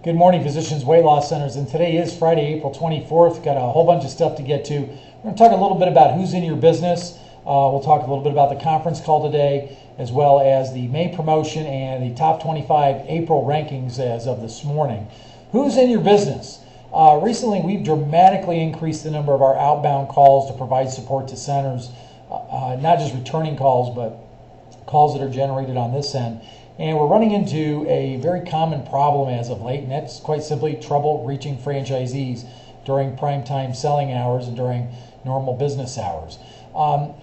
Good morning, Physicians Weight Loss Centers, and today is Friday, April 24th. Got a whole bunch of stuff to get to. We're going to talk a little bit about who's in your business. We'll talk a little bit about the conference call today, as well as the May promotion and the top 25 April rankings as of this morning. Who's in your business? Recently, we've dramatically increased the number of our outbound calls to provide support to centers, not just returning calls, but calls that are generated on this end. And we're running into a very common problem as of late, and that's quite simply trouble reaching franchisees during prime time selling hours and during normal business hours.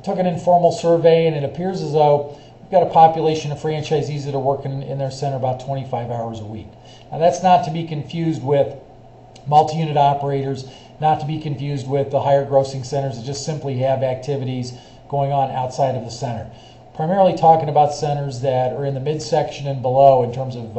Took an informal survey, and it appears as though we've got a population of franchisees that are working in their center about 25 hours a week. Now, that's not to be confused with multi-unit operators, not to be confused with the higher grossing centers that just simply have activities going on outside of the center. Primarily talking about centers that are in the midsection and below in terms of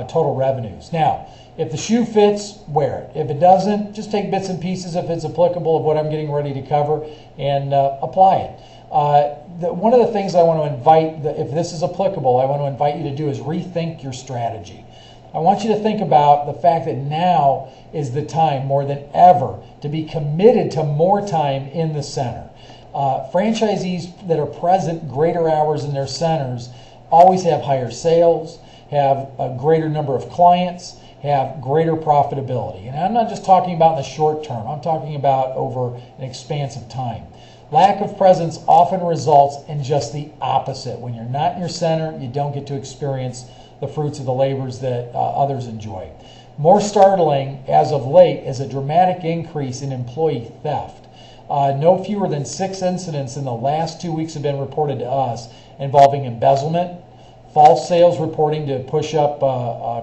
total revenues. Now, if the shoe fits, wear it. If it doesn't, just take bits and pieces if it's applicable of what I'm getting ready to cover and apply it. One of the things I want to invite, if this is applicable, I want to invite you to do is rethink your strategy. I want you to think about the fact that now is the time more than ever to be committed to more time in the center. Franchisees that are present greater hours in their centers always have higher sales, have a greater number of clients, have greater profitability. And I'm not just talking about in the short term, I'm talking about over an expanse of time. Lack of presence often results in just the opposite. When you're not in your center, you don't get to experience the fruits of the labors that others enjoy. More startling as of late is a dramatic increase in employee theft. No fewer than 6 incidents in the last 2 weeks have been reported to us involving embezzlement, false sales reporting to push up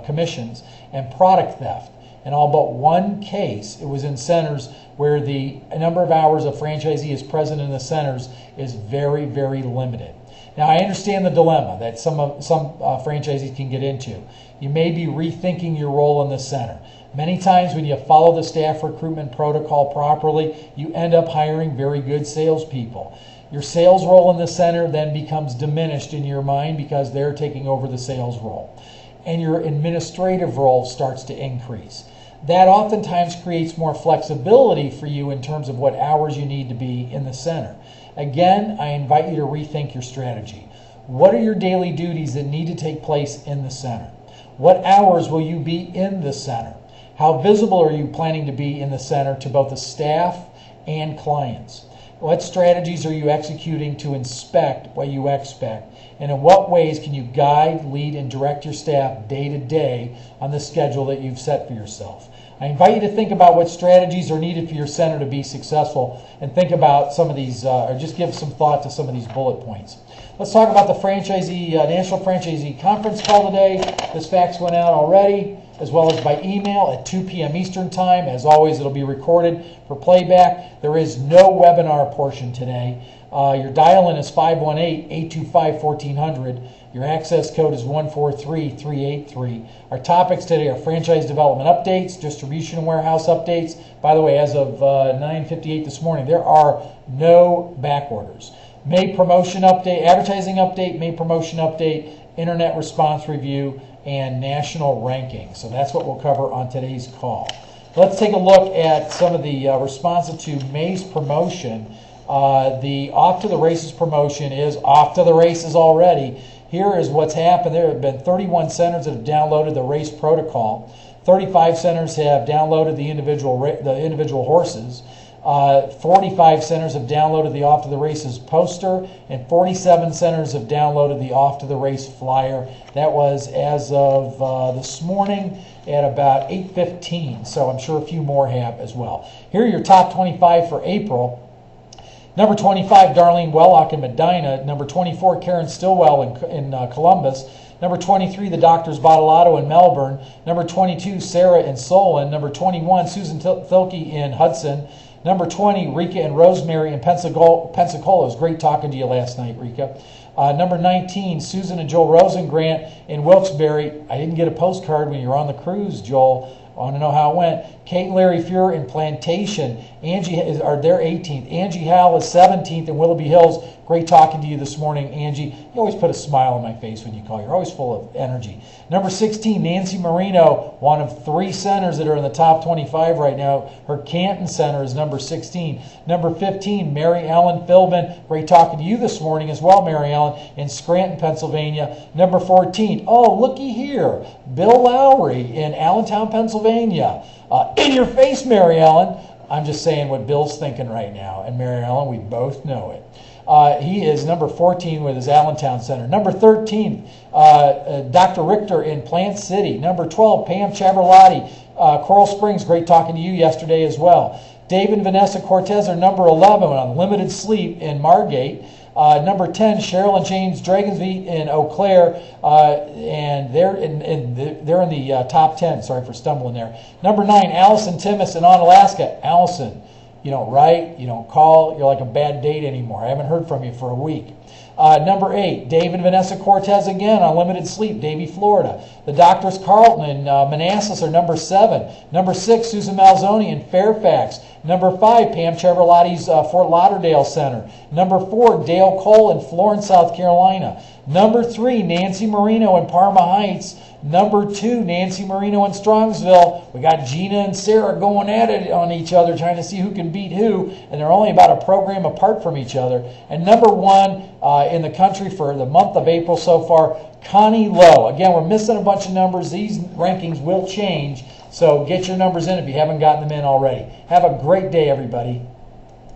commissions, and product theft. In all but one case, it was in centers where the number of hours a franchisee is present in the centers is very, very limited. Now, I understand the dilemma that some franchisees can get into. You may be rethinking your role in the center. Many times when you follow the staff recruitment protocol properly, you end up hiring very good salespeople. Your sales role in the center then becomes diminished in your mind because they're taking over the sales role. And your administrative role starts to increase. That oftentimes creates more flexibility for you in terms of what hours you need to be in the center. Again, I invite you to rethink your strategy. What are your daily duties that need to take place in the center? What hours will you be in the center? How visible are you planning to be in the center to both the staff and clients? What strategies are you executing to inspect what you expect? And in what ways can you guide, lead, and direct your staff day to day on the schedule that you've set for yourself? I invite you to think about what strategies are needed for your center to be successful and think about some of these, or just give some thought to some of these bullet points. Let's talk about the National Franchisee Conference call today. This fax went out already, as well as by email at 2 p.m. Eastern Time. As always, it'll be recorded for playback. There is no webinar portion today. Your dial-in is 518-825-1400. Your access code is 143383. Our topics today are franchise development updates, distribution and warehouse updates. By the way, as of 9:58 this morning, there are no back orders. May promotion update, advertising update, May promotion update, internet response review, and national ranking. So that's what we'll cover on today's call. Let's take a look at some of the responses to May's promotion. The Off to the Races promotion is off to the races already. Here is what's happened. There have been 31 centers that have downloaded the race protocol. 35 centers have downloaded the individual horses. 45 centers have downloaded the Off to the Races poster, and 47 centers have downloaded the Off to the Race flyer. That was as of this morning at about 8:15, so I'm sure a few more have as well. Here are your top 25 for April. Number 25, Darlene Wellock in Medina. Number 24, Karen Stillwell in Columbus. Number 23, the Doctors Bottolato in Melbourne. Number 22, Sarah in Solon. Number 21, Susan Thilke in Hudson. Number 20, Rika and Rosemary in Pensacola. It was great talking to you last night, Rika. Number 19, Susan and Joel Rosengrant in Wilkes-Barre. I didn't get a postcard when you were on the cruise, Joel. I want to know how it went. Kate and Larry Fuhrer in Plantation. They're 18th. Angie Howell is 17th in Willoughby Hills. Great talking to you this morning, Angie. You always put a smile on my face when you call. You're always full of energy. Number 16, Nancy Marino, one of 3 centers that are in the top 25 right now. Her Canton center is number 16. Number 15, Mary Ellen Philbin. Great talking to you this morning as well, Mary Ellen, in Scranton, Pennsylvania. Number 14, oh, looky here, Bill Lowry in Allentown, Pennsylvania. In your face, Mary Ellen. I'm just saying what Bill's thinking right now. And Mary Ellen, we both know it. He is number 14 with his Allentown Center. Number 13, Dr. Richter in Plant City. Number 12, Pam Chaberlotti, Coral Springs. Great talking to you yesterday as well. Dave and Vanessa Cortez are number 11 on Limited Sleep in Margate. Number 10, Cheryl and James Dragonsby in Eau Claire, and they're in the top 10. Sorry for stumbling there. Number 9, Allison Timmis in Onalaska. Allison, you don't write, you don't call, you're like a bad date anymore. I haven't heard from you for a week. Number 8, Dave and Vanessa Cortez again on Limited Sleep, Davie, Florida. The Doctors Carlton in Manassas are number 7. Number 6, Susan Malzoni in Fairfax. Number 5, Pam Chaberlotti's Fort Lauderdale Center. Number 4, Dale Cole in Florence, South Carolina. Number 3, Nancy Marino in Parma Heights. Number 2, Nancy Marino in Strongsville. We got Gina and Sarah going at it on each other, trying to see who can beat who, and they're only about a program apart from each other. And number 1 in the country for the month of April so far, Connie Lowe. Again, we're missing a bunch of numbers. These rankings will change, so get your numbers in if you haven't gotten them in already. Have a great day, everybody.